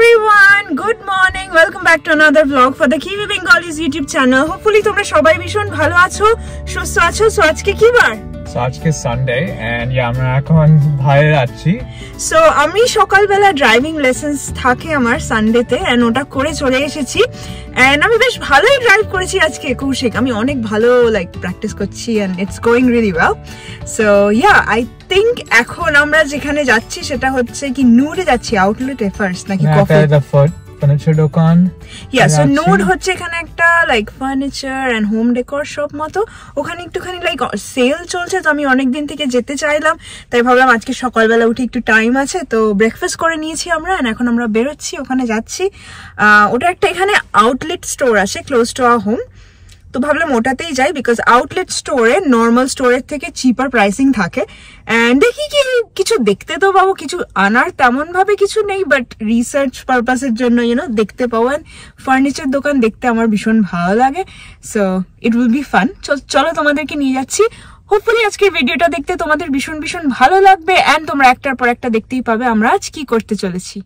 everyone, good morning. Welcome back to another vlog for the Kiwi Bengalis YouTube channel. Hopefully তোমরা সবাই ভীষণ ভালো আছো, সুস্থ আছো। সো আজকে কি বার? So আজকে সানডে এন্ড আমরা এখন বাইরে যাচ্ছি। সো আমি সকালবেলা ড্রাইভিং লেসেন্স থাকে আমার সানডেতে এন্ড ওটা করে চলে এসেছি এন্ড আমি বেশ ভালোই ড্রাইভ করেছি আজকে। কৌশিক আমি অনেক ভালো প্র্যাকটিস করছি and it's going really well. So yeah I think এখন আমরা যেখানে যাচ্ছি সেটা হচ্ছে কি নুডে যাচ্ছি, আউটলেটে ফার্স্ট নাকি কফি ফার্নিচার দোকান। ইয়া সো নুড হচ্ছে এখানে একটা furniture and home decor shop মতো। ওখানে একটুখানি সেল চলছে, তো আমি অনেকদিন থেকে যেতে চাইলাম, তাই ভাবলাম আজকে সকালবেলা উঠে একটু টাইম আছে, তো ব্রেকফাস্ট করে নিয়েছি আমরা এন্ড এখন আমরা বেরোচ্ছি, ওখানে যাচ্ছি। ওটা একটা এখানে আউটলেট স্টোর আছে ক্লোজ টু আওয়ার হোম, তো ভাবলাম ওটাতেই যাই বিকজ আউটলেট স্টোরে নর্মাল স্টোরের থেকে চিপার প্রাইসিং থাকে। এন্ড দেখি কি কিছু দেখতে তো পাবো, কিছু আনার তেমন ভাবে কিছু নেই, বাট রিসার্চ পারপাসের জন্য দেখতে পাওয়ান। ফার্নিচার দোকান দেখতে আমার ভীষণ ভালো লাগে, so it will be fun. চলো তোমাদেরকে নিয়ে যাচ্ছি। হোপফুলি আজকে ভিডিওটা দেখতে তোমাদের ভীষণ ভীষণ ভালো লাগবে এন্ড তোমরা একটার পর একটা দেখতেই পাবে আমরা আজ কি করতে চলেছি।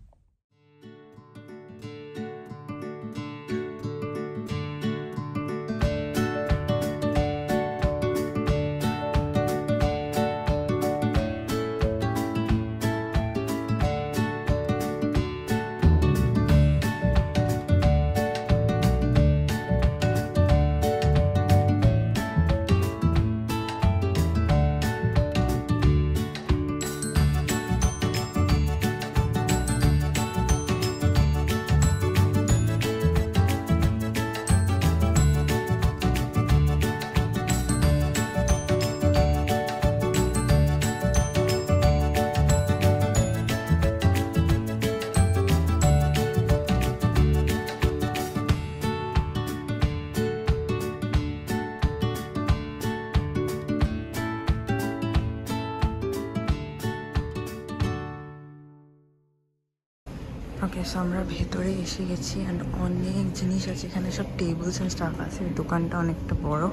ওকে, সো আমরা ভেতরে এসে গেছি এন্ড অনেক জিনিস আছে এখানে, সব টেবিলস এন্ড স্টাফ আছে। দোকানটা অনেকটা বড়,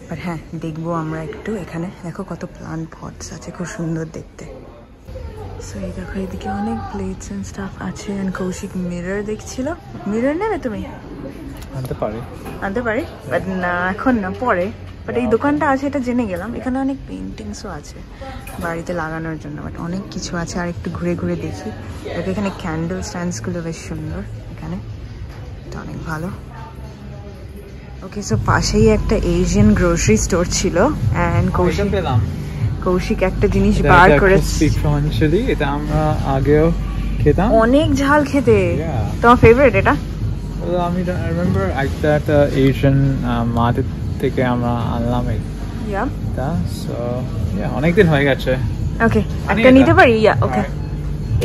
বাট হ্যাঁ দেখবো আমরা একটু। এখানে দেখো কত প্লান্ট পটস আছে, খুব সুন্দর দেখতে। সো এই দেখো এদিকে অনেক প্লেটস এন্ড স্টাফ আছে এন্ড কৌশিক মিরর দেখছিল। মিরর নেবে তুমি? আনতে পারি বাট না এখন না, পরে। বাট এই দোকানটা আছে এটা জেনে গেলাম। এখানে অনেক পেন্টিংসও আছে বাড়িতে লাগানোর জন্য, বাট অনেক কিছু আছে। আর একটু ঘুরে ঘুরে দেখি। দেখো এখানে ক্যান্ডেল স্ট্যান্ডসগুলো বেশ সুন্দর এখানে, এটা অনেক ভালো। ওকে, সো পাশেই একটা এশিয়ান গ্রোসারি স্টোর ছিল এন্ড কৌশিক একটা জিনিস বার করেছে। এটা আমরা আগেও খেতাম, অনেক ঝাল খেতে। তোমার ফেভারিট এটা? আমি রিমেম্বার একটা এশিয়ান মার্কেট থেকে আমরা আনলাম এটা, সো অনেকদিন হয়ে গেছে। ওকে, একটা নিতে পারি? ইয়া ওকে।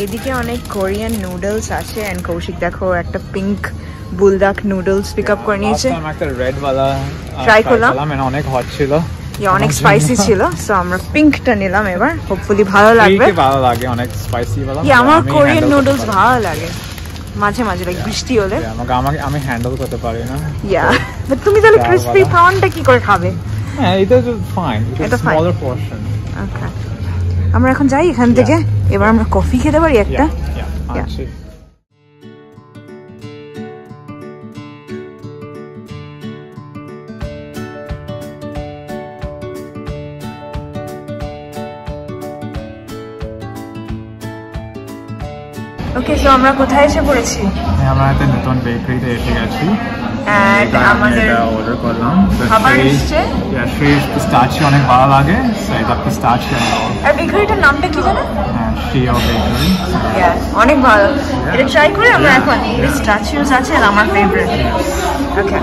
এদিকে অনেক কোরিয়ান নুডলস আছে এন্ড কৌশিক দেখো একটা pink Buldak noodles pick up করে নিয়েছে। একটা রেড ওয়ালা ট্রাই করলাম, অনেক হট ছিল, অনেক স্পাইসি ছিল। সো আমরা পিঙ্কটা নিলাম এবার, হোপফুলি ভালো লাগবে। ভালো লাগে, অনেক স্পাইসি वाला। আমার কোরিয়ান নুডলস ভালো লাগে মাঝে মাঝে, বৃষ্টি হলে। আমি হ্যান্ডেল করতে পারি না। ইয়া, বাট তুমি তাহলে ক্রিসপি প্রনটা কি করে খাবে? হ্যাঁ, এটা ফাইন, এটা স্মলার পোরশন। ওকে, আমরা এখন যাই এখান থেকে। এবার আমরা কফি খেতে পারি একটা। ওকে, সো আমরা কোথায় এসে পড়েছি? আমরা একটা নতুন বেকারিতে এসে গেছি এন্ড আমাদের অর্ডার করলাম খাবার এসেছে। ফ্রেশ পিস্তাচিও অনেক ভালো লাগে, সো এটা পিস্তাচিও। আর বেকারিটার নামটা কি জানো? শিও বেকারি। অনেক ভালো, এটা ট্রাই করে আমরা এখন। পিস্তাচিওস আছে আমার ফেভারিট। ওকে,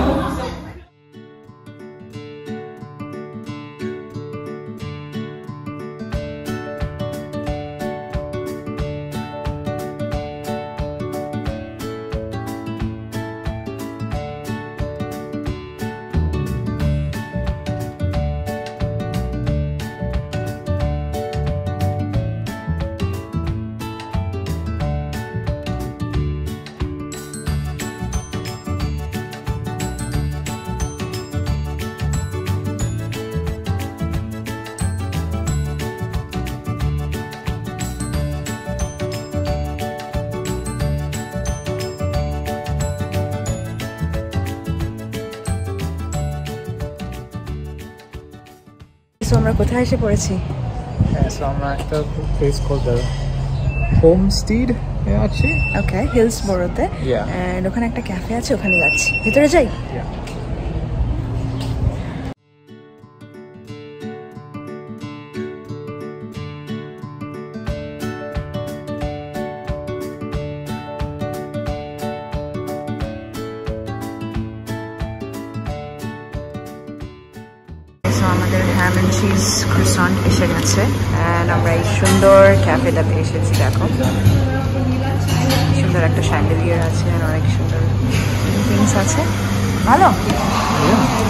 সো আমরা কোথায় এসে পড়েছি? So আমরা একটা place called the Homestead আছে। ওকে, হিলসবোরোতে। এন্ড ওখানে একটা ক্যাফে আছে, ওখানে যাচ্ছি। ভিতরে যাই? আমাদের হ্যাম এন্ড চিজ ক্রোসান্ট এসে গেছে এন্ড আমরা এই সুন্দর ক্যাফেটাতে এসেছি। দেখো সুন্দর একটা শ্যান্ডেলিয়ার আছে, অনেক সুন্দর থিংস আছে। ভালো,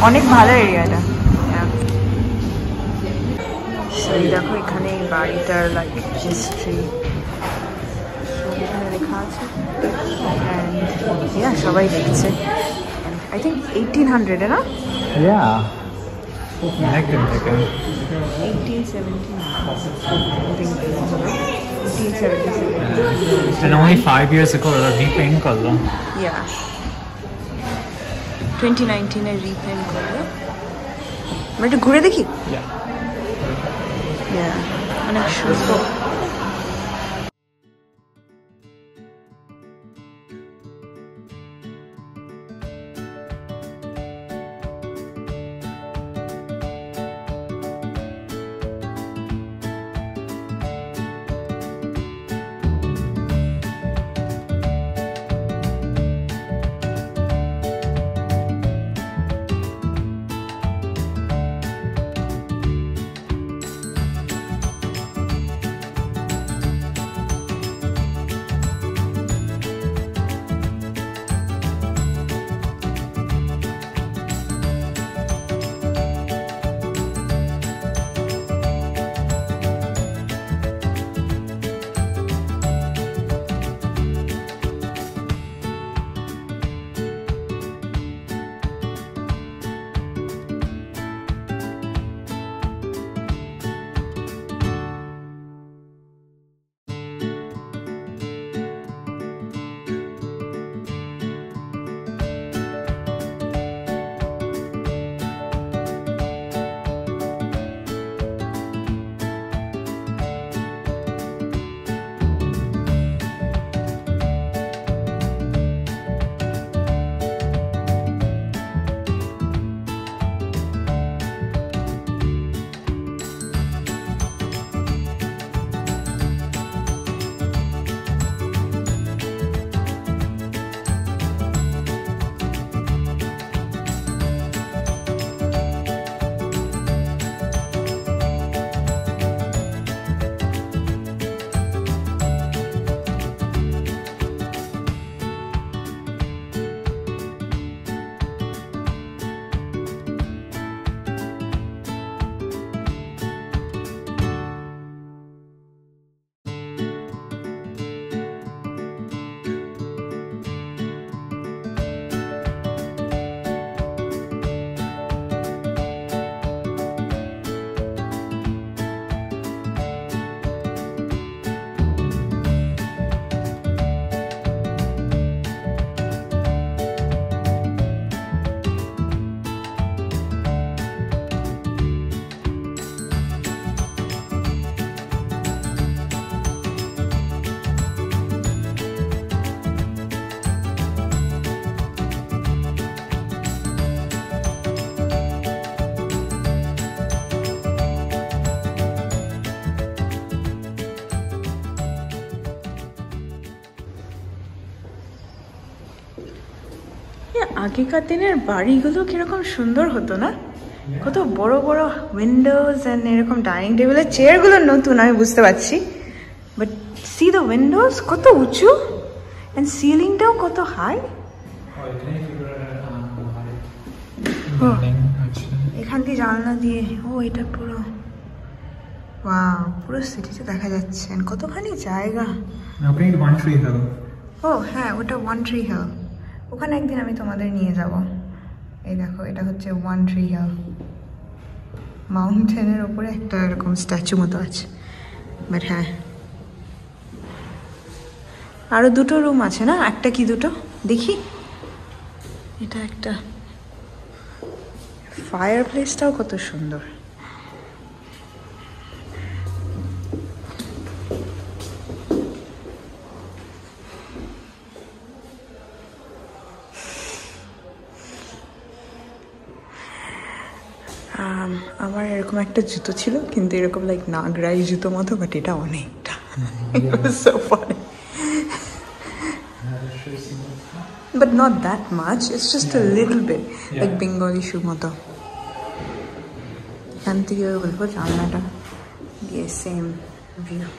অনেক ভালো এরিয়াটা। এই দেখো এখানে এই বাড়িটার লাইক হিস্ট্রি এখানে লেখা আছে এন্ড সবাই দেখছে। আই থিঙ্ক 1800 না? Connected থেকে 1877 and only 5 years ago repaint করলো। 2019 এ রিপেন্ট করলো। আমরা একটু ঘুরে দেখি। অনেক সুন্দর। আগেকার দিনের বাড়িগুলো কিরকম সুন্দর হতো না? কত বড় বড় উইন্ডোজ এন্ড এরকম ডাইনিং টেবিলের চেয়ারগুলো নতুন, আমি বুঝতে পারছি, বাট সি দ্য উইন্ডোজ কত উঁচু এন্ড সিলিংটাও কত হাই। এখান দিয়ে জানলা দিয়ে এটা পুরো পুরো সিটিতে দেখা যাচ্ছে। কতখানি জায়গা। হ্যাঁ, ওটা ওয়ান ট্রি হিল। ওখানে একদিন আমি তোমাদের নিয়ে যাব। এই দেখো, এটা হচ্ছে ওয়ান ট্রি হিল। মাউন্টেনের উপরে একটা এরকম স্ট্যাচু মতো আছে। বাট হ্যাঁ, আরো দুটো রুম আছে না? একটা কি দুটো দেখি। এটা একটা ফায়ার প্লেসটাও কত সুন্দর। আমার এরকম একটা জুতো ছিল, কিন্তু এরকম লাইক নাগরাই জুতো মতো, বাট এটা অনেকটা। So funny. But not that much, it's just a little bit like Bengali shoe মতো। এখান থেকে বলবো জানলাটা দিয়ে same view.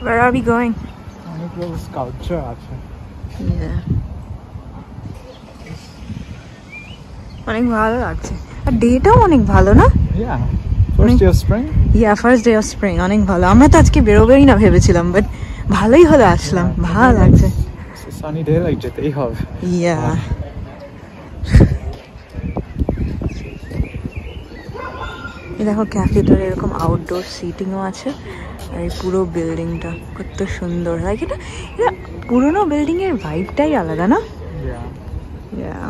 Where are we going? অনেকগুলো স্কাল্পচার আছে। Yeah. অনেক ভালো লাগছে, আর ডেটাও অনেক ভালো না? Yeah. First day of spring? Yeah, first day of spring, অনেক ভালো। আমরা তো আজকে বেরোবেই না ভেবেছিলাম, বাট ভালোই হলো আসলাম, ভালো লাগছে। সানি ডে, লাইক যেতেই হবে। Yeah. দেখো ক্যাফেটার এরকম আউটডোর সিটিংও আছে, আর এই পুরো বিল্ডিংটা কত সুন্দর লাগে। এটা পুরোনো বিল্ডিং এর ভাইবটাই আলাদা না? Yeah.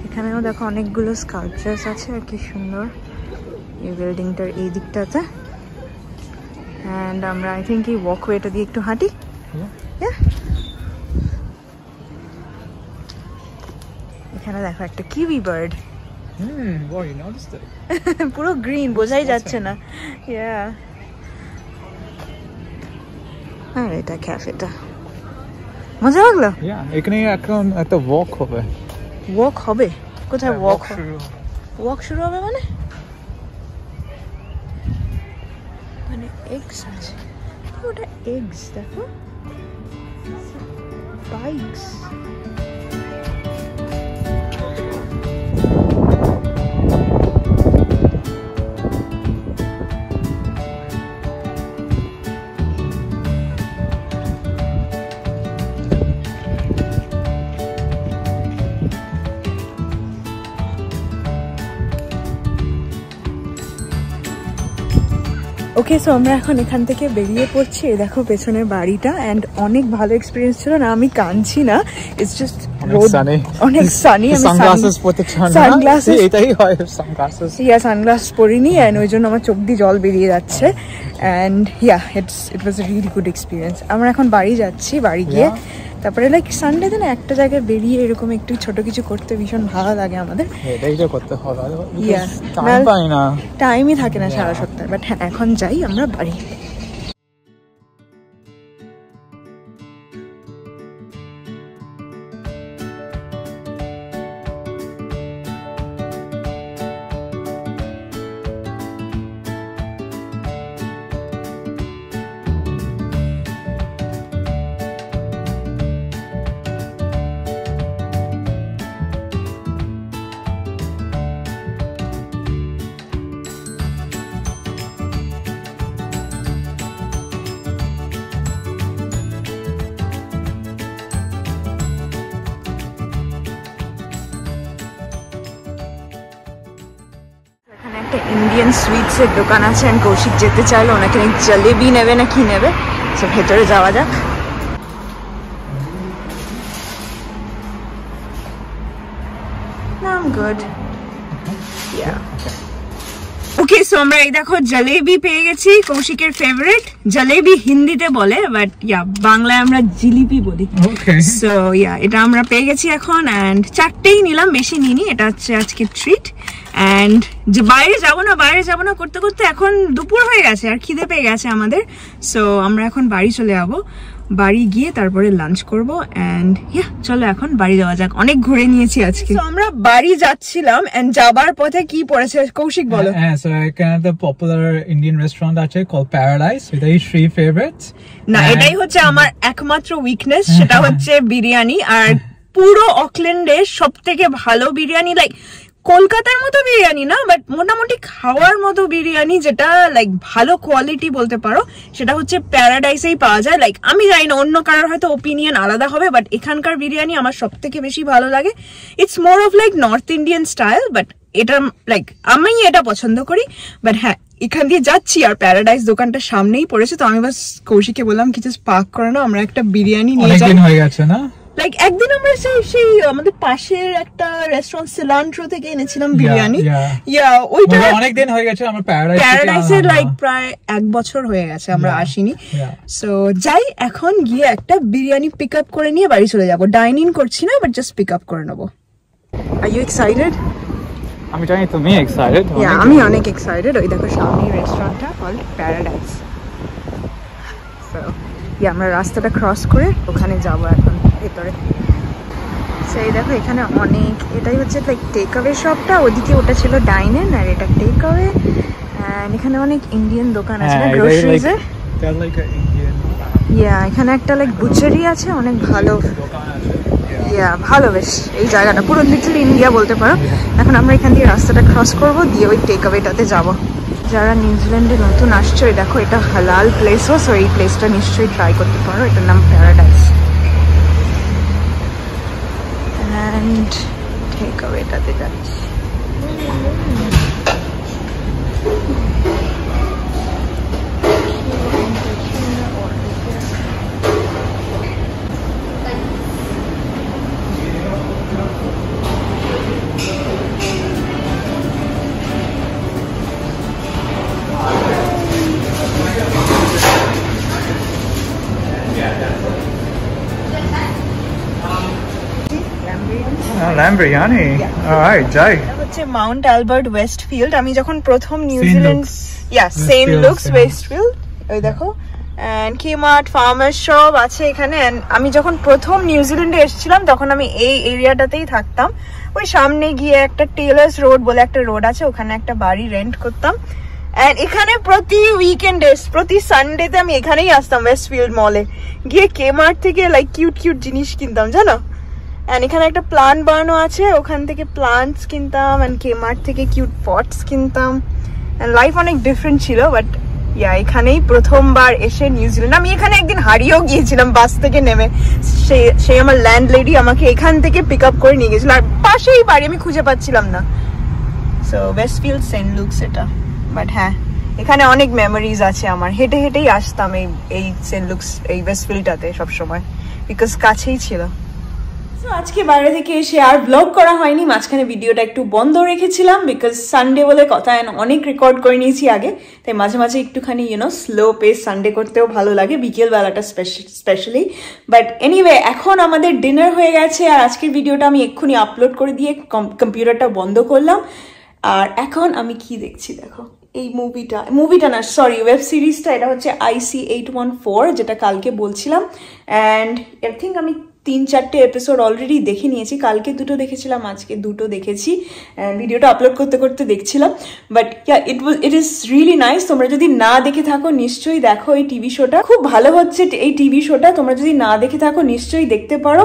এখানেও দেখো অনেকগুলো স্কাল্পচার্স আছে, আর কি সুন্দর এই বিল্ডিংটার এই দিকটাতে। অ্যান্ড আমরা আই থিঙ্ক এই ওয়াকওয়েটা দিয়ে একটু হাঁটি। এখানে দেখো একটা কিউই বার্ড, পুরো গ্রিন, বোঝাই যাচ্ছে না। আর এটা ক্যাফেটা মজা লাগলো। এখানে এখন একটা ওয়াক হবে। ওয়াক হবে? কোথায় ওয়াক? ওয়াক শুরু হবে মানে? মানে এগস আছে, ওটা এগস দেখো, বাইকস। ওকে, সো আমরা এখন এখান থেকে বেরিয়ে পড়ছি। দেখো পেছনের বাড়িটা, এন্ড অনেক ভালো এক্সপিরিয়েন্স ছিল না, আমি কাঁদছি না, ইটস জাস্ট রোদ অনেক সানি। আমি সানগ্লাস পরিনি এন্ড ওই জন্য আমার চোখ দিয়ে জল বেরিয়ে যাচ্ছে। And it was a really good experience. আমরা এখন বাড়ি যাচ্ছি, বাড়ি গিয়ে তারপরে লাইক সানডেতে না একটা জায়গায় বেরিয়ে এরকম একটু ছোট কিছু করতে ভীষণ ভালো লাগে আমাদের। টাইমই থাকে না সারা সপ্তাহে, বাট হ্যাঁ এখন যাই আমরা বাড়ি। ইন্ডিয়ান সুইটস এর দোকান আছে, এন্ড কৌশিক যেতে চাইলো, ওনাকে জলেবি নেবে না কি নেবে, সো ভেতরে যাওয়া যাক। I'm good. Yeah. Okay, so আমরা এই দেখো জলেবি পেয়ে গেছি, কৌশিকের ফেভারিট। জলেবি হিন্দিতে বলে, বাট বাংলায় আমরা জিলিপি বলি। সো এটা আমরা পেয়ে গেছি এখন, এন্ড চারটেই নিলাম, বেশি নিইনি। এটা হচ্ছে আজকে ট্রিট। এন্ড যে বাইরে যাবো না করতে করতে এখন দুপুর হয়ে গেছে আর খিদে পেয়ে গেছে আমাদের। সো আমরা এখন বাড়ি চলে যাবো, বাড়ি গিয়ে তারপরে লাঞ্চ করবো। এন্ড চলো এখন বাড়ি যাওয়া যাক, অনেক ঘুরে নিয়েছি আজকে। আমরা বাড়ি যাচ্ছিলাম, এন্ড যাবার পথে কি পড়েছে কৌশিক বলো। হ্যাঁ, সো এখানে একটা পপুলার ইন্ডিয়ান রেস্টুরেন্ট আছে কল প্যারাডাইস, এটাই শ্রী ফেভারিটস। না, এটাই হচ্ছে আমার একমাত্র উইকনেস, সেটা হচ্ছে বিরিয়ানি। আর পুরো অকল্যান্ডের সব থেকে ভালো বিরিয়ানি, লাইক কলকাতার মতো বিরিয়ানি না, বাট মোটামুটি খাওয়ার মতো বিরিয়ানি, যেটা লাইক ভালো কোয়ালিটি বলতে পারো, সেটা হচ্ছে প্যারাডাইসেই পাওয়া যায়। লাইক আমি জানি না অন্য কারোর হয়তো ওপিনিয়ন আলাদা হবে, বাট এখানকার বিরিয়ানি আমার সব থেকে বেশি ভালো লাগে। It's more of like north Indian style, but এটা লাইক আমি এটা পছন্দ করি। বাট হ্যাঁ, এখান দিয়ে যাচ্ছি আর প্যারাডাইস দোকানটা সামনেই পড়েছে, তো আমি বাস কৌশিককে বললাম কি জাস্ট পার্ক করে নাও, আমরা একটা বিরিয়ানি নিয়ে যাই। অনেকদিন হয়ে গেছে না, লাইক একদিন আমরা সেই আমাদের পাশের একটা রেস্টুরেন্ট সিলান্ট্রো থেকে এনেছিলাম বিরিয়ানি। ওইটা অনেকদিন হয়ে গেছে, আমরা প্যারাডাইসে লাইক প্রায় 1 বছর হয়ে গেছে আমরা আসিনি। সো যাই এখন গিয়ে একটা বিরিয়ানি পিক আপ করে নিয়ে বাড়ি চলে যাবো। ডাইন ইন করছি না, বাট জাস্ট পিক আপ করে নেবো। Are you excited? আমি জানি তুমি এক্সাইটেড। আমি অনেক এক্সাইটেড। ওই দেখো সামনে রেস্টুরেন্টটা কল্ড প্যারাডাইস। সো আমরা রাস্তাটা ক্রস করে ওখানে যাবো এখন ভেতরে। সেই দেখো এখানে অনেক, এটাই হচ্ছে লাইক টেক অ্যাওয়ে শপটা, ওদিকে ওটা ছিল ডাইন ইন আর এটা টেক অ্যাওয়ে। এন্ড এখানে অনেক ইন্ডিয়ান দোকান আছে না, গ্রোসারিজ এর। এখানে একটা লাইক বুচারি আছে, অনেক ভালো ভালো, বেশ এই জায়গাটা পুরো লিটল ইন্ডিয়া বলতে পারো। এখন আমরা এখান দিয়ে রাস্তাটা ক্রস করবো, দিয়ে ওই টেক অ্যাওয়েটাতে যাবো। যারা নিউজিল্যান্ডে নতুন আসছো, দেখো এটা হালাল প্লেসও, সো এই প্লেসটা নিশ্চয়ই ট্রাই করতে পারো। এটার নাম প্যারাডাইস। এন্ড টেক অ্যাওয়েটাতে যাচ্ছি। lamb biryani. Alright, যাই। এটা হচ্ছে মাউন্ট অ্যালবার্ট ওয়েস্টফিল্ড। আমি যখন প্রথম নিউজিল্যান্ড, সেন্ট লুকস ওয়েস্টফিল্ড, ওই দেখো, এন্ড কিমার্ট ফার্মার শপ আছে এখানে। আমি যখন প্রথম নিউজিল্যান্ডে এসেছিলাম তখন আমি এই এরিয়াটাতেই থাকতাম। ওই সামনে গিয়ে একটা টেলার্স রোড বলে একটা রোড আছে, ওখানে একটা বাড়ি রেন্ট করতাম। এন্ড এখানে প্রতি উইকেন্ডে, প্রতি সানডেতে আমি এখানেই আসতাম ওয়েস্টফিল্ড মলে গিয়ে কেমার্ট থেকে লাইক কিউট কিউট জিনিস কিনতাম, জানো। এন্ড এখানে একটা প্লান্ট বার্নও আছে, ওখান থেকে প্লান্টস কিনতাম, এন্ড কেমার্ট থেকে কিউট পটস কিনতাম। এন্ড লাইফ অনেক ডিফারেন্ট ছিল, বাট এখানেই প্রথমবার এসে নিউজিল্যান্ড। আমি এখানে একদিন হারিয়েও গিয়েছিলাম বাস থেকে নেমে। সে আমার ল্যান্ডলেডি আমাকে এখান থেকে পিক আপ করে নিয়ে গেছিল, আর পাশেই বাড়ি, আমি খুঁজে পাচ্ছিলাম না। সো ওয়েস্টফিল্ড সেন্ট লুকস এটা। বাট হ্যাঁ, এখানে অনেক মেমোরিজ আছে আমার, হেঁটে হেঁটেই আসতাম এই সেন্ট লুকস এই ওয়েস্টফিল্ডটাতে সবসময়, বিকজ কাছেই ছিল। আজকে বাইরে থেকে এসে আর ব্লগ করা হয়নি, মাঝখানে ভিডিওটা একটু বন্ধ রেখেছিলাম বিকজ সানডে বলে কথা, অনেক রেকর্ড করে নিয়েছি আগে, তাই মাঝে মাঝে একটুখানি স্লো পেস সানডে করতেও ভালো লাগে, বিকেল বেলাটা স্পেশালি। বাট এনিওয়ে এখন আমাদের ডিনার হয়ে গেছে, আর আজকের ভিডিওটা আমি এক্ষুনি আপলোড করে দিয়ে কম্পিউটারটা বন্ধ করলাম। আর এখন আমি কি দেখছি দেখো, এই মুভিটা না সরি ওয়েব সিরিজটা, এটা হচ্ছে IC814, যেটা কালকে বলছিলাম। অ্যান্ড আই থিঙ্ক আমি 3-4টে এপিসোড অলরেডি দেখে নিয়েছি, কালকে 2টো দেখেছিলাম, আজকে 2টো দেখেছি, ভিডিওটা আপলোড করতে করতে দেখছিলাম। But it is really nice, তোমরা যদি না দেখে থাকো নিশ্চয়ই দেখো এই টিভি শোটা, খুব ভালো হচ্ছে এই টিভি শোটা, তোমরা যদি না দেখে থাকো নিশ্চয়ই দেখতে পারো,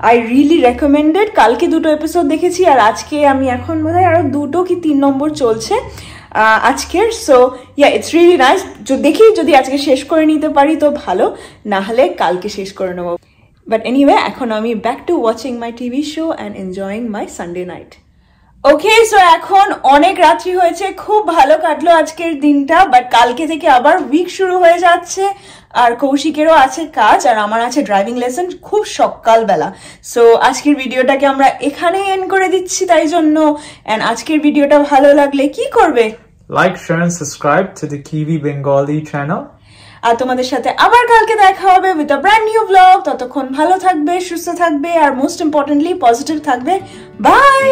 আই রিয়েলি রেকমেন্ডেড। কালকে 2টো এপিসোড দেখেছি, আর আজকে আমি এখন বোধহয় আরো 2টো কি 3 নম্বর চলছে আজকের। সো ইটস রিয়েলি নাইস, দেখি যদি আজকে শেষ করে নিতে পারি তো ভালো, না হলে কালকে শেষ করে নেবো। But anyway, এখন আমি back to watching my TV show and enjoying my Sunday night. Okay, so এখন অনেক রাত্রি হয়েছে, খুব ভালো কাটলো আজকের দিনটা, বাট কালকে থেকে আবার উইক শুরু হয়ে যাচ্ছে, আর কৌশিকেরও আছে কাজ, আর আমার আছে ড্রাইভিং লেসন খুব সকালবেলা। সো আজকের ভিডিওটাকে আমরা এখানেই এন্ড করে দিচ্ছি তাই জন্য। এন্ড আজকের ভিডিওটা ভালো লাগলে কি করবে? Like, share and subscribe to the Kiwi Bengali channel. আর তোমাদের সাথে আবার কালকে দেখা হবে with a brand new blog. ততক্ষণ ভালো থাকবে, সুস্থ থাকবে, আর মোস্ট ইম্পর্টেন্টলি পজিটিভ থাকবে। বাই।